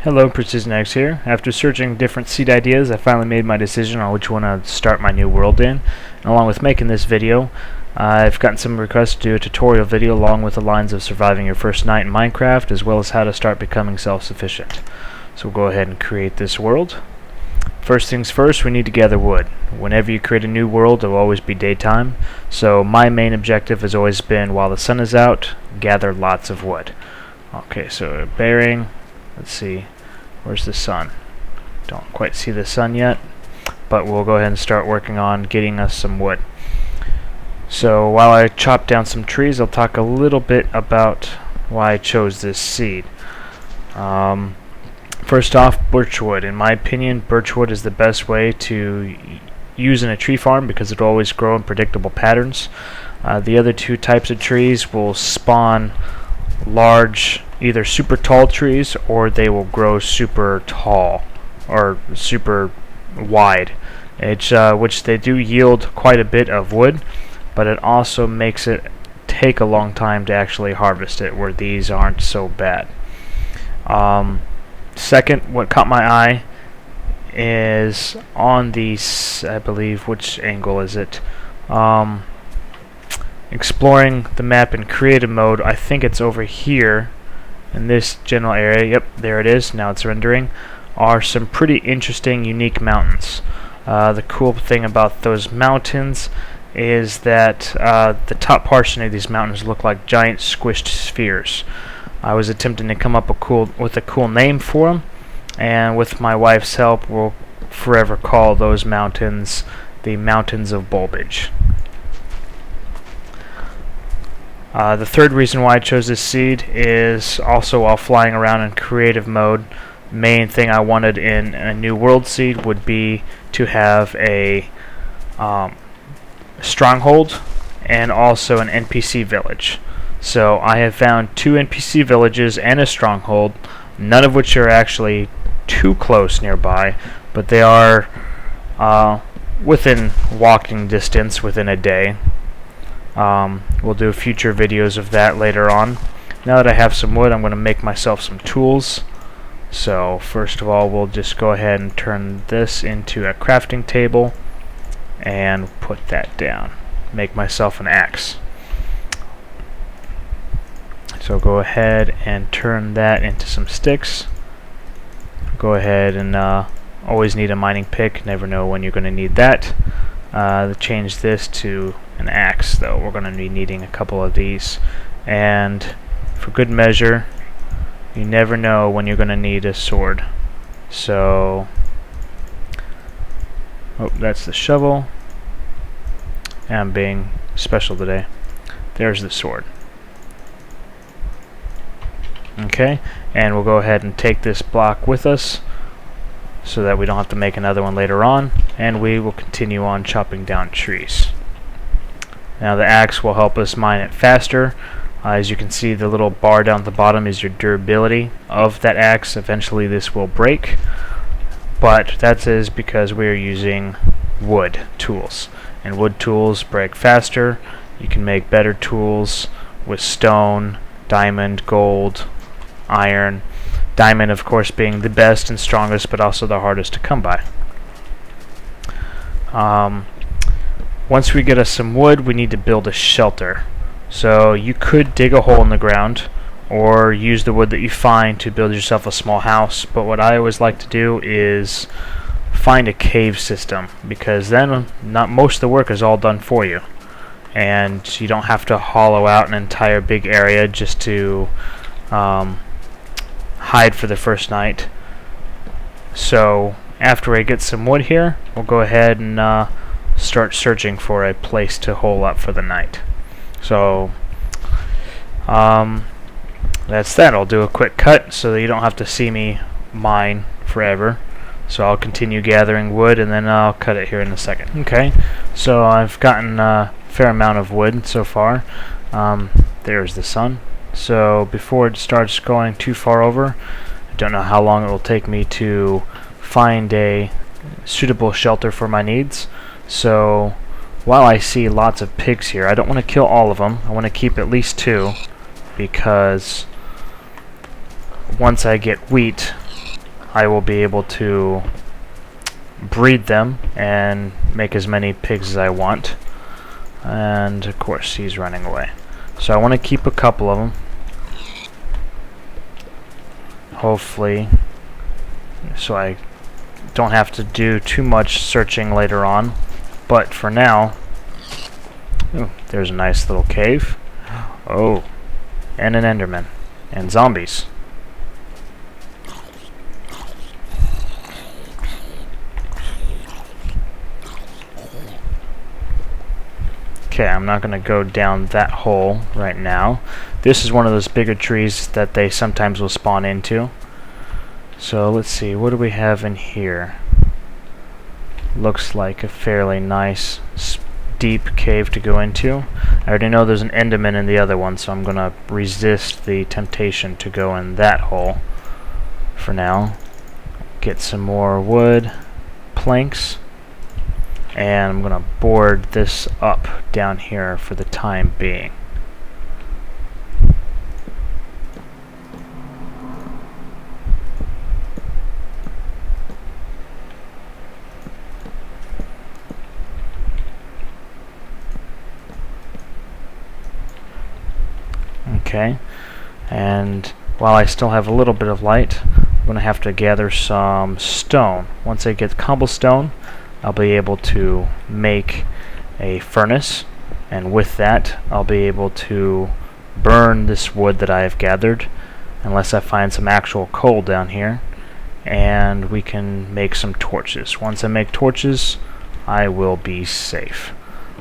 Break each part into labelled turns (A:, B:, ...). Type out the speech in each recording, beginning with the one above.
A: Hello, PRECIZIONX here. After searching different seed ideas, I finally made my decision on which one I'd start my new world in. And along with making this video, I've gotten some requests to do a tutorial video along with the lines of surviving your first night in Minecraft, as well as how to start becoming self-sufficient. So we'll go ahead and create this world. First things first, we need to gather wood. Whenever you create a new world, it will always be daytime. So my main objective has always been, while the sun is out, gather lots of wood. Okay, so bearing. Let's see, where's the sun? Don't quite see the sun yet, but we'll go ahead and start working on getting us some wood. So while I chop down some trees, I'll talk a little bit about why I chose this seed. First off, birchwood. In my opinion, birchwood is the best way to use in a tree farm because it'll always grow in predictable patterns. The other two types of trees will spawn large, either super tall trees, or they will grow super tall or super wide, which they do yield quite a bit of wood, but it also makes it take a long time to actually harvest it, where these aren't so bad. Second, what caught my eye is on these, I believe, which angle is it? Exploring the map in creative mode, I think it's over here in this general area. Yep, there it is. Now it's rendering. Are some pretty interesting, unique mountains. The cool thing about those mountains is that the top portion of these mountains look like giant squished spheres. I was attempting to come up with a cool name for them, and with my wife's help, we'll forever call those mountains the Mountains of Bulbage. The third reason why I chose this seed is also while flying around in creative mode. Main thing I wanted in a new world seed would be to have a stronghold and also an NPC village. So I have found 2 NPC villages and a stronghold, none of which are actually too close nearby, but they are within walking distance within a day. We'll do future videos of that later on. Now that I have some wood, I'm going to make myself some tools. So first of all, we'll just go ahead and turn this into a crafting table and put that down. Make myself an axe. So go ahead and turn that into some sticks. Go ahead and always need a mining pick. Never know when you're going to need that. Change this to an axe, though. We're going to be needing a couple of these. And for good measure, you never know when you're going to need a sword. So, oh, that's the shovel. And I'm being special today. There's the sword. Okay, and we'll go ahead and take this block with us so that we don't have to make another one later on, and we will continue on chopping down trees. Now the axe will help us mine it faster. As you can see, the little bar down at the bottom is your durability of that axe. Eventually this will break, but that is because we are using wood tools, and wood tools break faster. You can make better tools with stone, diamond, gold, iron. Diamond, of course, being the best and strongest, but also the hardest to come by. Once we get us some wood, we need to build a shelter. So you could dig a hole in the ground or use the wood that you find to build yourself a small house, but what I always like to do is find a cave system, because then not most of the work is all done for you, and you don't have to hollow out an entire big area just to hide for the first night. So after I get some wood here, we'll go ahead and start searching for a place to hole up for the night. So that's that. I'll do a quick cut so that you don't have to see me mine forever. So I'll continue gathering wood and then I'll cut it here in a second. Okay, so I've gotten a fair amount of wood so far. There's the sun. So before it starts going too far over, I don't know how long it will take me to find a suitable shelter for my needs. So while I see lots of pigs here, I don't want to kill all of them. I want to keep at least 2, because once I get wheat, I will be able to breed them and make as many pigs as I want. And of course he's running away. So I want to keep a couple of them. Hopefully, so I don't have to do too much searching later on. But for now, ooh, there's a nice little cave. Oh, and an Enderman. And zombies. Okay, I'm not going to go down that hole right now. This is one of those bigger trees that they sometimes will spawn into. So let's see, what do we have in here? Looks like a fairly nice deep cave to go into. I already know there's an Enderman in the other one, so I'm going to resist the temptation to go in that hole for now. Get some more wood, planks, and I'm going to board this up down here for the time being. Okay, and while I still have a little bit of light, I'm going to have to gather some stone. Once I get cobblestone, I'll be able to make a furnace, and with that I'll be able to burn this wood that I have gathered, unless I find some actual coal down here, and we can make some torches. Once I make torches, I will be safe.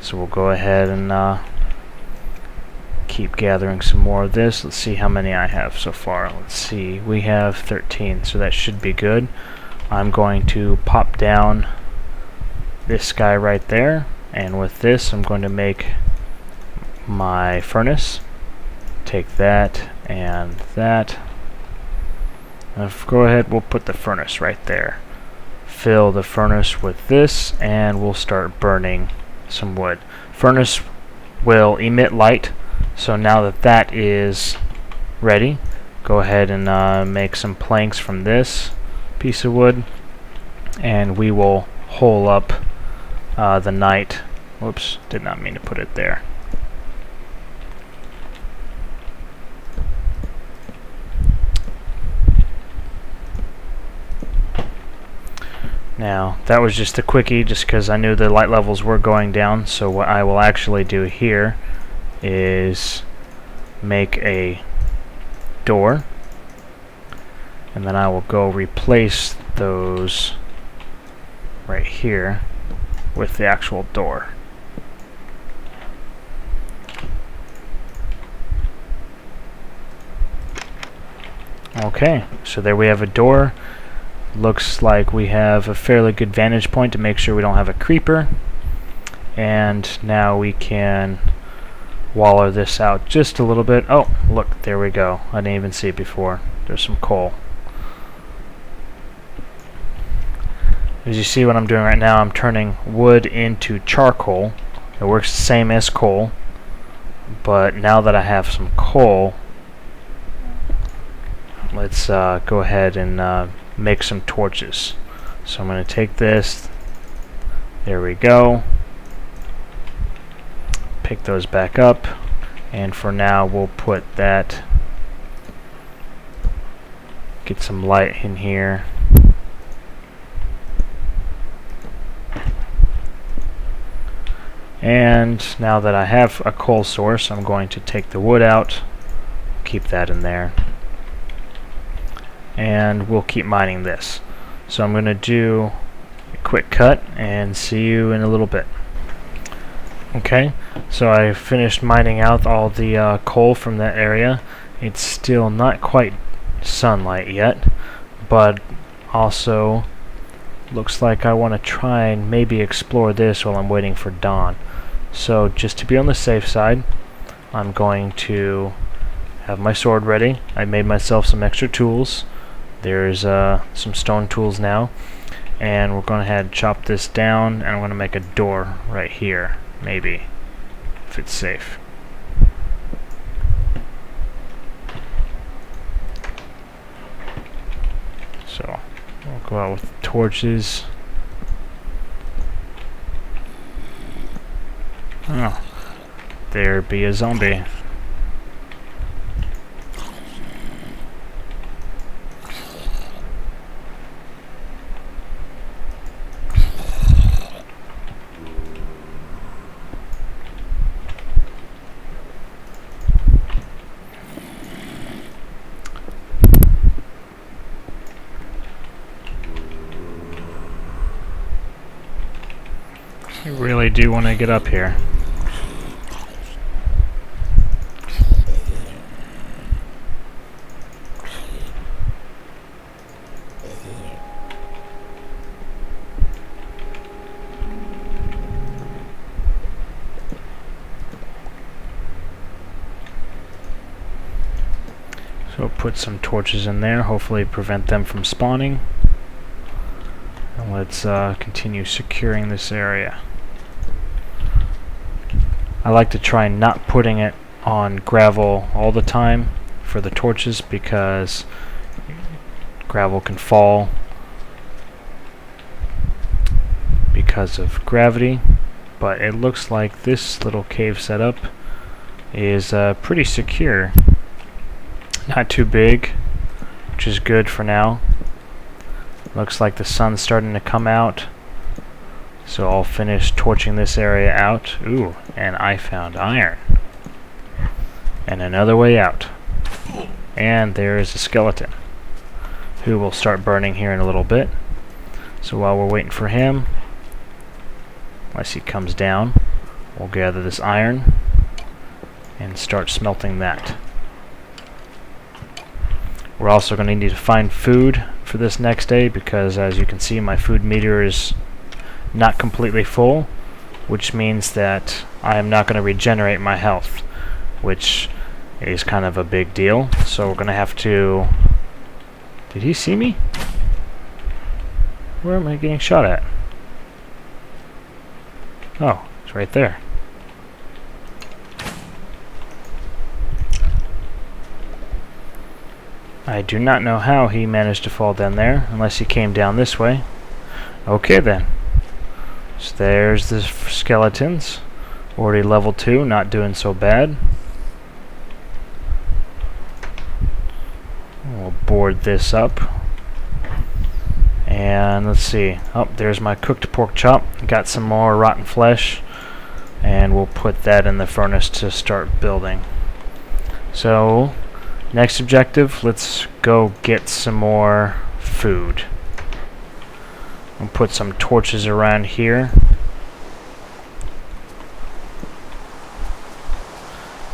A: So we'll go ahead and keep gathering some more of this. Let's see how many I have so far. Let's see, we have 13, so that should be good. I'm going to pop down this guy right there, and with this I'm going to make my furnace. Take that and that. Go ahead, we'll put the furnace right there. Fill the furnace with this, and we'll start burning some wood. Furnace will emit light, so now that that is ready, go ahead and make some planks from this piece of wood, and we will hole up the night. Whoops, did not mean to put it there. Now, that was just a quickie, just because I knew the light levels were going down. So what I will actually do here is make a door, and then I will go replace those right here with the actual door. Okay, so there we have a door. Looks like we have a fairly good vantage point to make sure we don't have a creeper. And now we can waller this out just a little bit. Oh, look, there we go. I didn't even see it before. There's some coal. As you see what I'm doing right now, I'm turning wood into charcoal. It works the same as coal, but now that I have some coal, let's go ahead and make some torches. So I'm going to take this, there we go, pick those back up, and for now we'll put that, get some light in here. And now that I have a coal source, I'm going to take the wood out, keep that in there, and we'll keep mining this. So I'm going to do a quick cut and see you in a little bit. Okay, so I finished mining out all the coal from that area. It's still not quite sunlight yet, but also looks like I want to try and maybe explore this while I'm waiting for dawn. So just to be on the safe side, I'm going to have my sword ready. I made myself some extra tools. There's some stone tools now, and we're going to head chop this down, and I'm going to make a door right here, maybe, if it's safe. So Go out with torches. Oh, there be a zombie. I really do want to get up here. So put some torches in there, hopefully prevent them from spawning. And let's continue securing this area. I like to try not putting it on gravel all the time for the torches because gravel can fall because of gravity. But it looks like this little cave setup is pretty secure. Not too big, which is good for now. Looks like the sun's starting to come out. So I'll finish torching this area out. Ooh, and I found iron. And another way out. And there is a skeleton, who will start burning here in a little bit. So while we're waiting for him, unless he comes down, we'll gather this iron and start smelting that. We're also going to need to find food for this next day because, as you can see, my food meter is not completely full, which means that I am not going to regenerate my health, which is kind of a big deal. So we're going to have to... Did he see me? Where am I getting shot at? Oh, it's right there. I do not know how he managed to fall down there, unless he came down this way. Okay then. So there's the skeletons. Already level 2, not doing so bad. We'll board this up. And let's see. Oh, there's my cooked pork chop. Got some more rotten flesh. And we'll put that in the furnace to start building. So, next objective, let's go get some more food. I'll put some torches around here.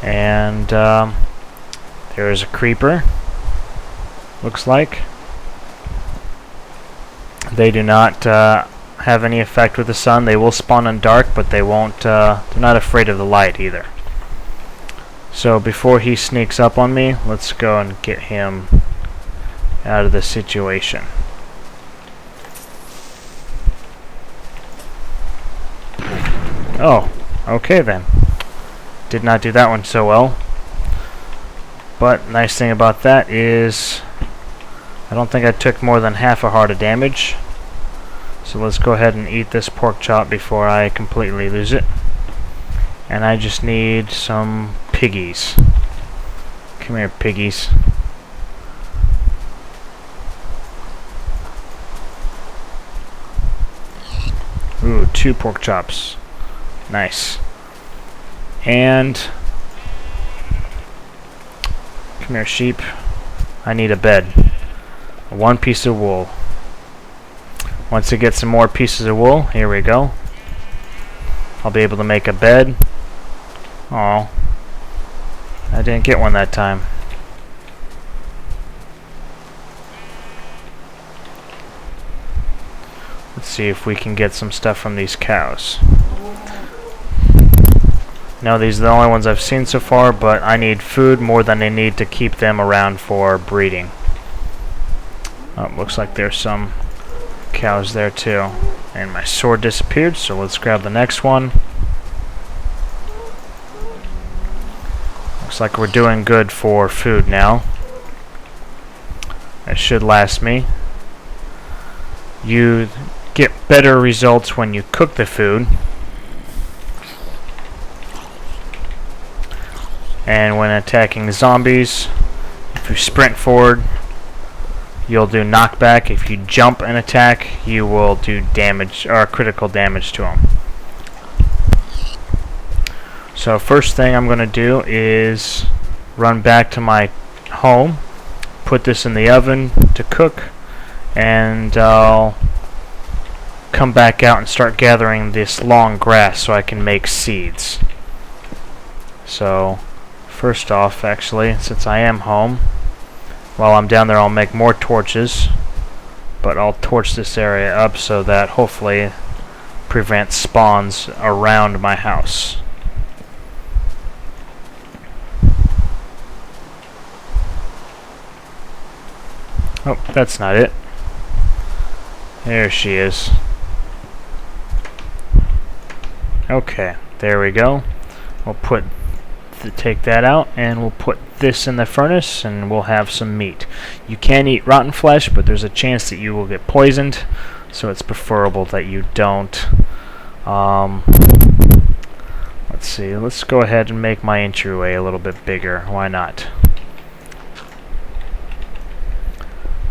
A: And there is a creeper, looks like. They do not have any effect with the sun. They will spawn in dark, but they won't. They're not afraid of the light either. So before he sneaks up on me, let's go and get him out of the situation. Oh, okay then. Did not do that one so well. But nice thing about that is I don't think I took more than half a heart of damage. So let's go ahead and eat this pork chop before I completely lose it. And I just need some piggies. Come here, piggies. Ooh, 2 pork chops. Nice. And come here, sheep. I need a bed. 1 piece of wool. Once I get some more pieces of wool, here we go. I'll be able to make a bed. Oh, I didn't get one that time. Let's see if we can get some stuff from these cows. No, these are the only ones I've seen so far, but I need food more than I need to keep them around for breeding. Oh, looks like there's some cows there too. And my sword disappeared, so let's grab the next one. Looks like we're doing good for food now. That should last me. You get better results when you cook the food. And when attacking zombies, if you sprint forward, you'll do knockback. If you jump and attack, you will do damage or critical damage to them. So first thing I'm going to do is run back to my home, put this in the oven to cook, and I'll come back out and start gathering this long grass so I can make seeds. So first off, actually, since I am home, while I'm down there I'll make more torches, but I'll torch this area up so that hopefully prevents spawns around my house. Oh, that's not it. There she is. Okay, there we go. We'll take that out, and we'll put this in the furnace, and we'll have some meat. You can eat rotten flesh, but there's a chance that you will get poisoned, so it's preferable that you don't. Let's see. Let's go ahead and make my entryway a little bit bigger. Why not?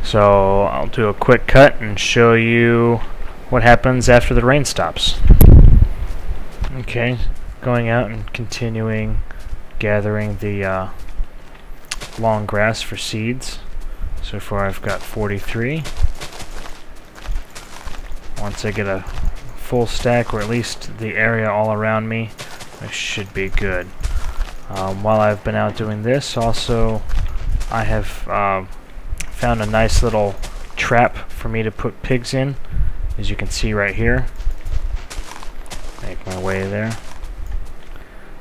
A: So I'll do a quick cut and show you what happens after the rain stops. Okay, going out and continuing gathering the long grass for seeds. So far I've got 43. Once I get a full stack, or at least the area all around me, I should be good. While I've been out doing this, also I have found a nice little trap for me to put pigs in, as you can see right here. Make my way there.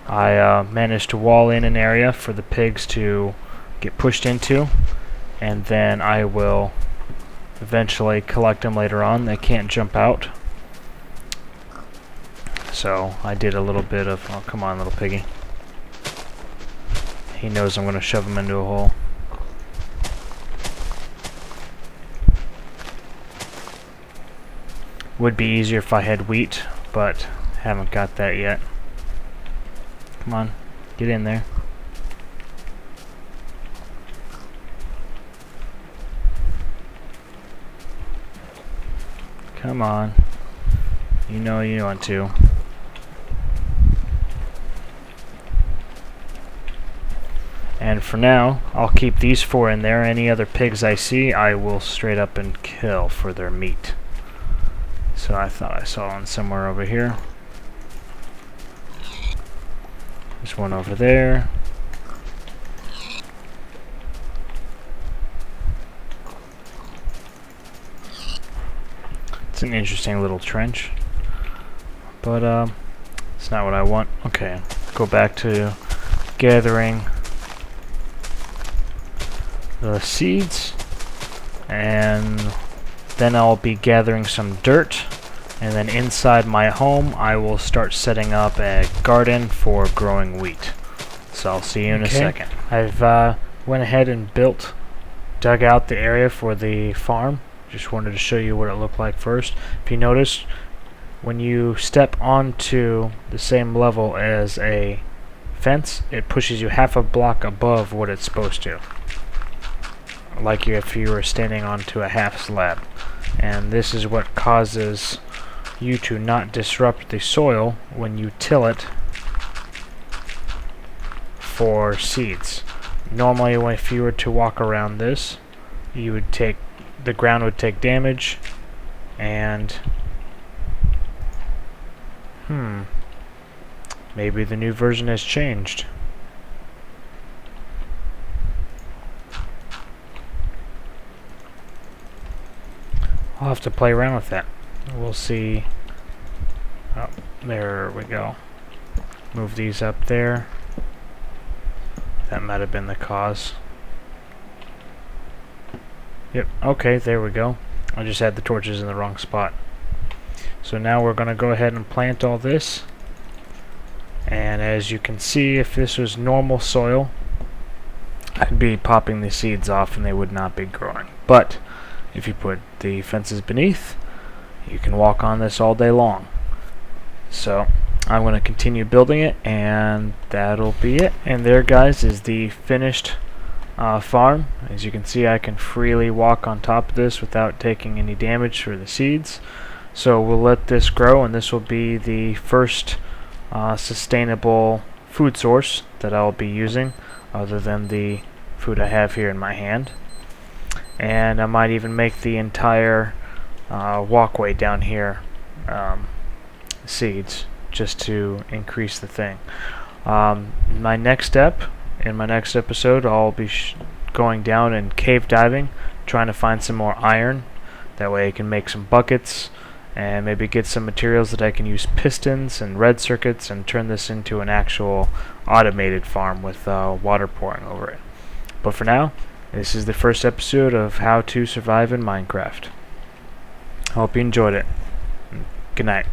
A: I managed to wall in an area for the pigs to get pushed into, and then I will eventually collect them later on. They can't jump out. So I did a little bit of, oh come on little piggy. He knows I'm going to shove him into a hole. Would be easier if I had wheat, but haven't got that yet. Come on, get in there. Come on. You know you want to. And for now, I'll keep these 4 in there. Any other pigs I see, I will straight up and kill for their meat. So I thought I saw one somewhere over here. There's one over there. It's an interesting little trench, but it's not what I want. Okay, go back to gathering the seeds, and then I'll be gathering some dirt, and then inside my home I will start setting up a garden for growing wheat. So I'll see you in a second. I've went ahead and dug out the area for the farm. Just wanted to show you what it looked like first. If you notice, when you step onto the same level as a fence, it pushes you half a block above what it's supposed to. Like if you were standing onto a half slab. And this is what causes you to not disrupt the soil when you till it for seeds. Normally, if you were to walk around this, the ground would take damage, and maybe the new version has changed. I'll have to play around with that. We'll see. Oh, there we go. Move these up there. That might have been the cause. Yep, okay, there we go. I just had the torches in the wrong spot. So now we're going to go ahead and plant all this. And as you can see, if this was normal soil, I'd be popping the seeds off and they would not be growing. But if you put the fences beneath, you can walk on this all day long. So I'm going to continue building it, and that'll be it. And there, guys, is the finished farm. As you can see, I can freely walk on top of this without taking any damage for the seeds. So we'll let this grow, and this will be the first sustainable food source that I'll be using, other than the food I have here in my hand. And I might even make the entire walkway down here seeds, just to increase the thing. In my next episode, I'll be going down and cave diving, trying to find some more iron. That way I can make some buckets, and maybe get some materials that I can use pistons and red circuits, and turn this into an actual automated farm with water pouring over it. But for now, this is the first episode of How to Survive in Minecraft. Hope you enjoyed it. Good night.